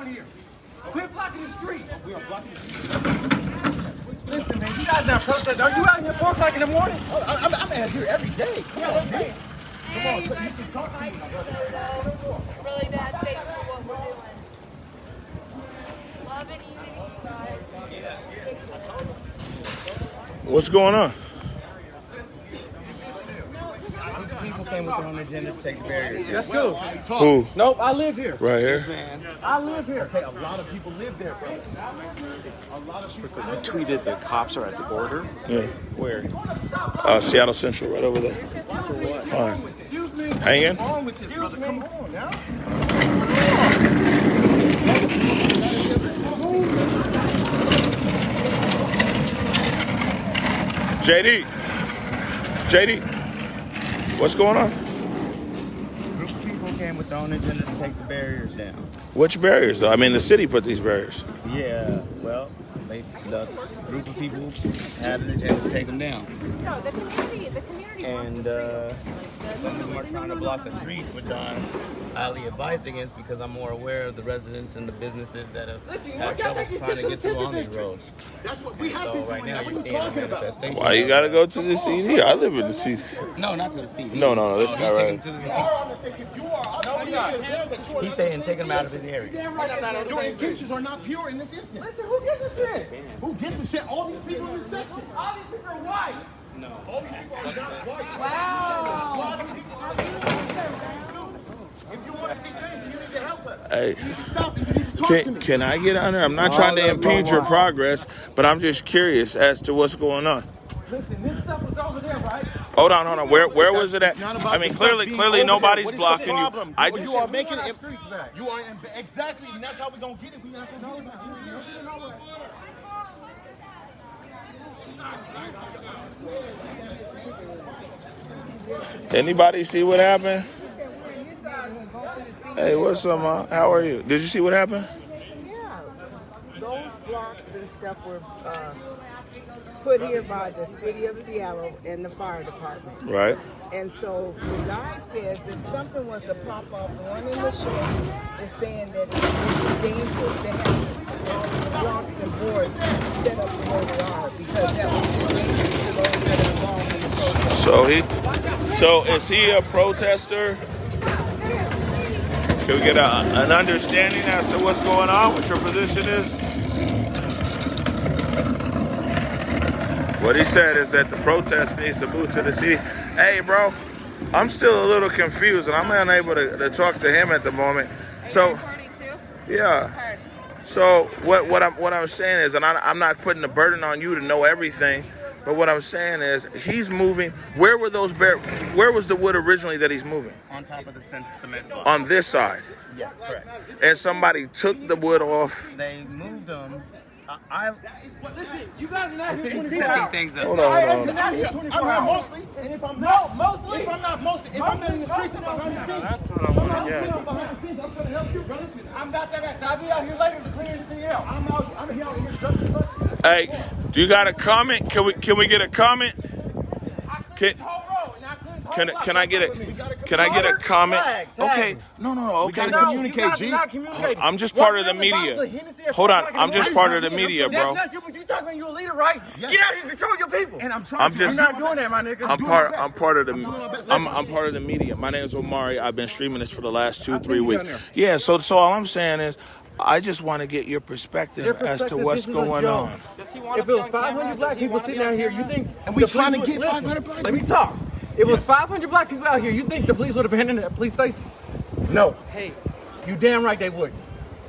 here. Quit blocking the street. We are blocking the street. Listen, man, you guys not protesting. Are you out here 4 o'clock in the morning? I'm out here every day. Come on, man. Come on, you should talk to me. Really bad face for what we're doing. Love and unity. What's going on? People came with their own agenda to take the barriers. That's good. Who? Nope, I live here. Right here? I live here. Okay, a lot of people live there, bro. A lot of people. You tweeted the cops are at the border. Yeah. Where? Seattle Central, right over there. Fine. Excuse me. Hang in. What's wrong with this, brother? Come on now. JD, what's going on? A group of people came with their own agenda to take the barriers down. Which barriers, though? I mean, the city put these barriers. Yeah, well, the group of people had an agenda to take them down. No, the community And some of them are trying to block the streets, which I'm highly advised against because I'm more aware of the residents and the businesses that have trouble trying to get through on these roads. That's what we have So been right doing. now What you're are you seeing a talking about? manifestation. Why you gotta go to the CD? I live in the CD. No, not to the CD. No, that's not right. He's saying taking him out of his area. Your intentions are not pure in this instance. Listen, who gives a shit? Who gives a shit? All these people in this section. All these people are white. No. All these people are not white. Wow. If you want to see change, you need to help us. Hey. You need to stop and you need to talk to me. Can I get on there? I'm not trying to impede your progress, but I'm just curious as to what's going on. Listen, this stuff was over there, right? Hold on. Where was it at? I mean, clearly nobody's blocking you. I just. You are making it. You are exactly, and that's how we're gonna get it. We not gonna know about it. Anybody see what happened? Hey, what's up, man? How are you? Did you see what happened? Yeah, those blocks and stuff were put here by the city of Seattle and the fire department. Right. And so the guy says if something was to pop up, one in the show is saying that it's dangerous to have all these blocks and boards set up the way they are because that would be dangerous to those that are involved in the protest. So is he a protester? Can we get an understanding as to what's going on, what your position is? What he said is that the protest needs to move to the city. Hey, bro, I'm still a little confused, and I'm unable to talk to him at the moment. So, yeah. So what I'm saying is, and I'm not putting the burden on you to know everything, but what I'm saying is he's moving. Where were those where was the wood originally that he's moving? On top of the cement block. On this side. Yes, correct. And somebody took the wood off. They moved them. Listen, you guys are not here Set 24 these hours. things up. Hold on. I'm here mostly, and if I'm not mostly, if I'm not mostly, if I'm not in the streets, I'm behind the scenes. That's what I want to get. I'm behind the scenes. I'm trying to help you, bro. Listen, I'm about that. I'll be out here later to clear everything out. I'm here out here just as much. Hey, do you got a comment? Can we get a comment? Can I get a comment? Okay. No. Okay. We gotta communicate, G. I'm just part of the media. Hold on. I'm just part of the media, bro. That's not you, but you talking you a leader, right? Yes. Get out here and control your people. And I'm trying to. I'm not doing that, my nigga. I'm part of the media. My name is Omari. I've been streaming this for the last 2-3 weeks. Yeah, so all I'm saying is I just want to get your perspective as to what's going on. If it was 500 black people sitting out here, you think And we trying to get 500 black Let me talk. If it was 500 black people out here, you think the police would have abandoned that police station? No. Hey, you damn right they wouldn't.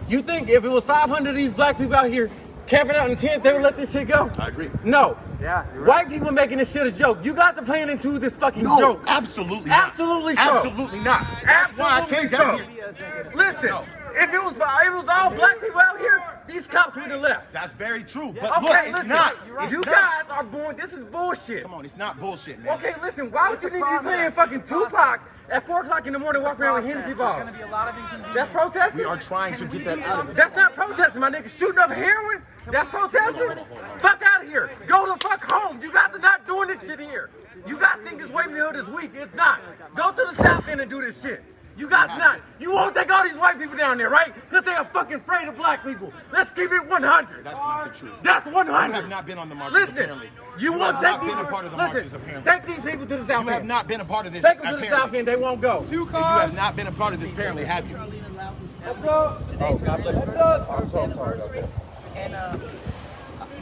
You think if it was 500 of these black people out here camping out in tents, they would let this shit go? I agree. No. Yeah, you're right. White people making this shit a joke. You guys are playing into this fucking joke. Absolutely not. Absolutely so. Absolutely not. That's why I came down here. Listen, if it was all black people out here, these cops would have left. That's very true. But Okay, look, it's listen. not. It's You not. guys are born. This is bullshit. Come on, it's not bullshit, man. Okay, listen. Why would you need to be playing fucking Tupac at 4 o'clock in the morning, walking around with Hennessy balls? That's protesting. We are trying to get that out of it. That's not protesting, my nigga. Shooting up heroin? That's protesting? Fuck out of here. Go the fuck home. You guys are not doing this shit here. You guys think this Wavy Hood is weak. It's not. Go to the South End and do this shit. You guys not. You won't take all these white people down there, right? Because they are fucking afraid of black people. Let's keep it 100. That's not the truth. That's 100. You have not been on the marches, Listen, apparently. you won't have take not these. been a part of the marches, Listen, apparently. take these people to the south You have end. not been a part of this, Take them to the apparently. south end. They won't go. You have not been a part of this, apparently, have you? Anniversary, and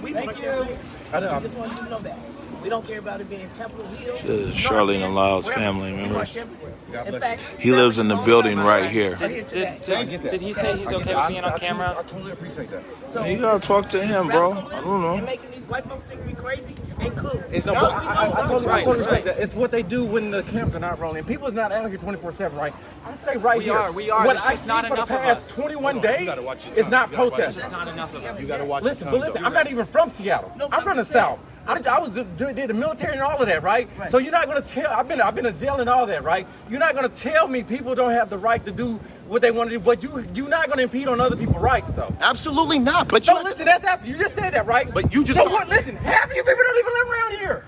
we don't care. I just want you to know that we don't care about it being Capitol Hill. This is Charlene and Lyle's family members. In fact, He lives in the building right here. Did he say he's okay with being on camera? I totally appreciate that. so You gotta talk to him, bro. I don't and know. making these white folks think we crazy ain't cool. No, but I totally respect that. It's what they do when the cameras are not rolling. People's not out here 24/7, right? I say right here. We are. What There's I just see not for the enough of past us. 21 You days gotta watch your is tongue. not You gotta watch protesting. Just not enough of us. You gotta watch Listen, your but tongue, listen, though. I'm not even from Seattle. No, I'm from the I'm just saying. South. I did the military and all of that, right? So you're not gonna tell. I've been in jail and all that, right? You're not gonna tell me people don't have the right to do what they want to do, but you're not gonna impede on other people's rights, though. Absolutely not. But So listen, that's after you just said that, right? But you just so saw- what? Listen, half of you people don't even live around here.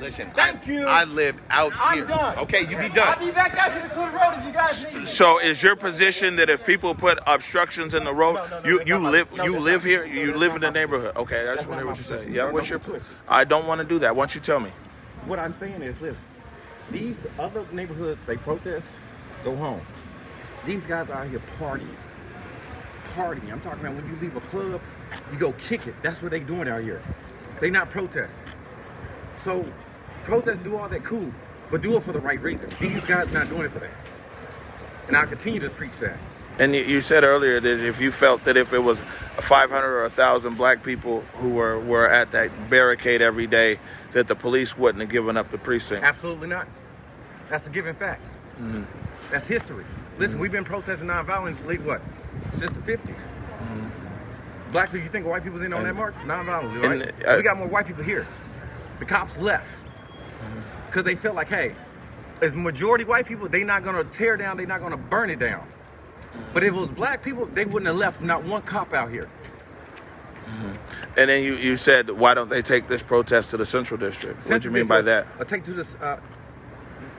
listen. Thank you. I live out I'm here. done. Okay, you be I'll done. be back out here to clear the road if you guys need me. So is your position that if people put obstructions in the road, No, that's you not my- live no, you that's live not- here, no, you that's live not in the my neighborhood? Okay, I That's just wonder not what my you say. position. Yeah, Don't what's your? get twisted. I don't want to do that. Why don't you tell me? What I'm saying is, listen, these other neighborhoods, they protest, go home. These guys are out here partying. I'm talking about when you leave a club, you go kick it. That's what they doing out here. They not protesting. So protest and do all that, cool, but do it for the right reason. These guys not doing it for that. And I'll continue to preach that. And you said earlier that if you felt that if it was 500 or 1,000 black people who were at that barricade every day, that the police wouldn't have given up the precinct. Absolutely not. That's a given fact. Mm-hmm. That's history. Listen, we've been protesting nonviolence, what, since the 50s. Black people, you think white people was in on that march? Nonviolently, right? And, we got more white people here. The cops left because they felt like, hey, as majority white people, they not gonna tear down, they not gonna burn it down. But if it was black people, they wouldn't have left not one cop out here. And then you said, why don't they take this protest to the Central District? What do you mean by that? Take to this,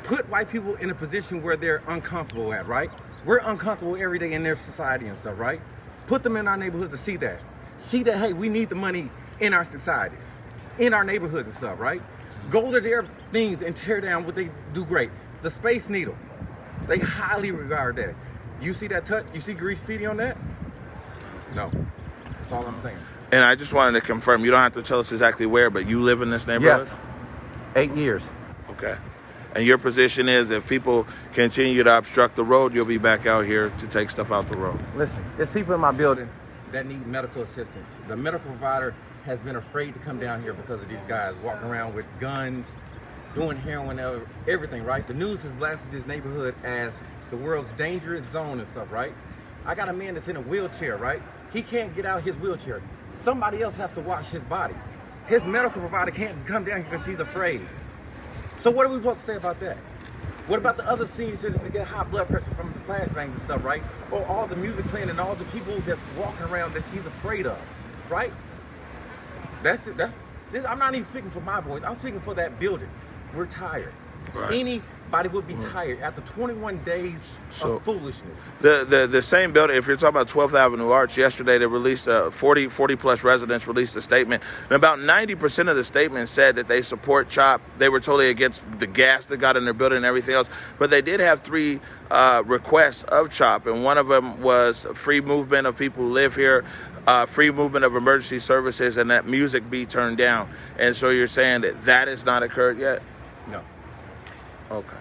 put white people in a position where they're uncomfortable at, right? We're uncomfortable every day in their society and stuff, right? Put them in our neighborhoods to see that. See that, hey, we need the money in our societies, in our neighborhoods and stuff, right? Go to their things and tear down what they do great. The Space Needle, they highly regard that. You see that touch? You see graffiti on that? No. That's all I'm saying. And I just wanted to confirm, you don't have to tell us exactly where, but you live in this neighborhood? Yes. 8 years. Okay. And your position is if people continue to obstruct the road, you'll be back out here to take stuff out the road. Listen, there's people in my building that need medical assistance. The medical provider has been afraid to come down here because of these guys walking around with guns, doing heroin, everything, right? The news has blasted this neighborhood as the world's dangerous zone and stuff, right? I got a man that's in a wheelchair, right? He can't get out his wheelchair. Somebody else has to watch his body. His medical provider can't come down here because she's afraid. So what are we supposed to say about that? What about the other senior citizens that get high blood pressure from the flashbangs and stuff, right? Or all the music playing and all the people that's walking around that she's afraid of, right? This. I'm not even speaking for my voice. I'm speaking for that building. We're tired. Right. Anybody would be tired after 21 days of foolishness. The same building, if you're talking about 12th Avenue Arch, yesterday they released 40 plus residents released a statement. And about 90% of the statement said that they support CHOP. They were totally against the gas that got in their building and everything else. But they did have 3 requests of CHOP. And one of them was free movement of people who live here, free movement of emergency services, and that music be turned down. And so you're saying that has not occurred yet? No. Okay.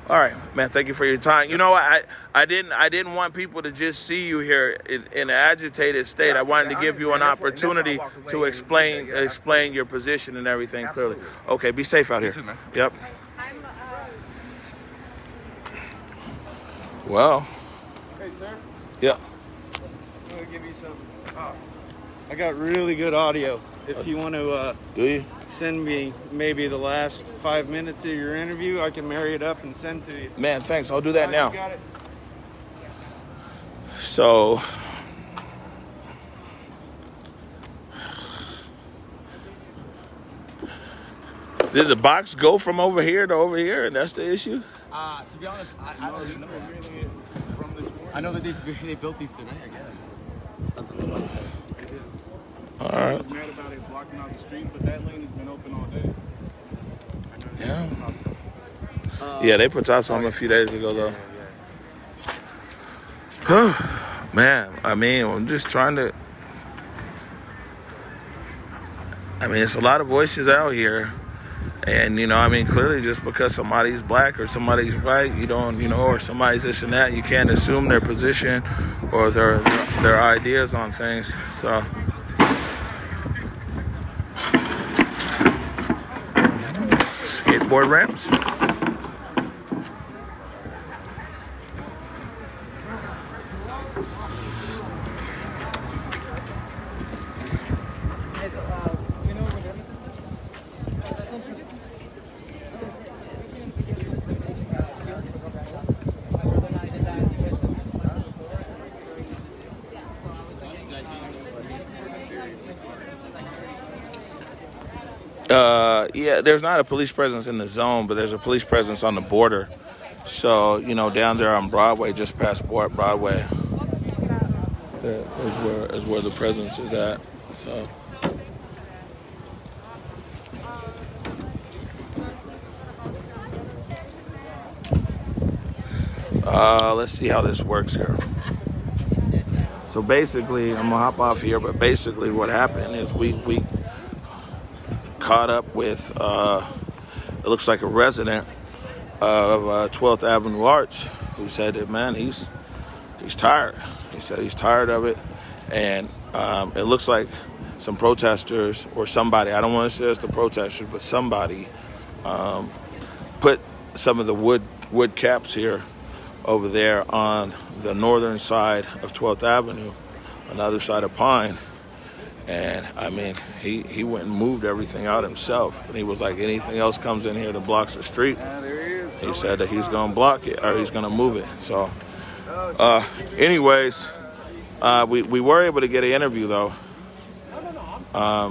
All right, man. Thank you for your time. You know, I didn't want people to just see you here in an agitated state. I wanted to give you an opportunity to explain your position and everything clearly. Okay, be safe out here. too, man. Yep. Well. Hey, sir. Yeah. I'm going to give you some. I got really good audio. If you want to Do you? send me maybe the last 5 minutes of your interview, I can marry it up and send to you. Man, thanks. I'll do that now. You got it. So. Did the box go from over here to over here, and that's the issue? To be honest, I don't even know. From this morning. I know that they built these today, I guess. That's what somebody said. All I right. was mad about it blocking out the street, but that lane has been open all day. Yeah. Yeah, they put tops on them a few days ago, though. Man, I mean, I'm just trying to. I mean, it's a lot of voices out here. And, you know, I mean, clearly just because somebody's black or somebody's white, you don't, you know, or somebody's this and that, you can't assume their position or their ideas on things. So, skateboard ramps. Yeah, there's not a police presence in the zone, but there's a police presence on the border. So, you know, down there on Broadway, just past Broadway, is where the presence is at. So, let's see how this works here. So basically, I'm gonna hop off here, but basically what happened is we caught up with, it looks like a resident of 12th Avenue Arch who said that, man, he's tired. He said he's tired of it. And it looks like some protesters or somebody, I don't want to say it's the protesters, but somebody put some of the wood caps here over there on the northern side of 12th Avenue, on the other side of Pine. And, I mean, he went and moved everything out himself. And he was like, anything else comes in here that blocks the street, he said that he's going to block it or he's going to move it. So, anyways, we were able to get an interview, though.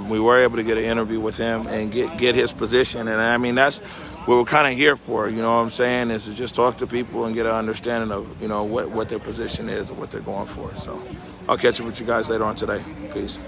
We were able to get an interview with him and get his position. And, I mean, that's what we're kind of here for, you know what I'm saying, is to just talk to people and get an understanding of, you know, what their position is and what they're going for. So I'll catch up with you guys later on today. Peace.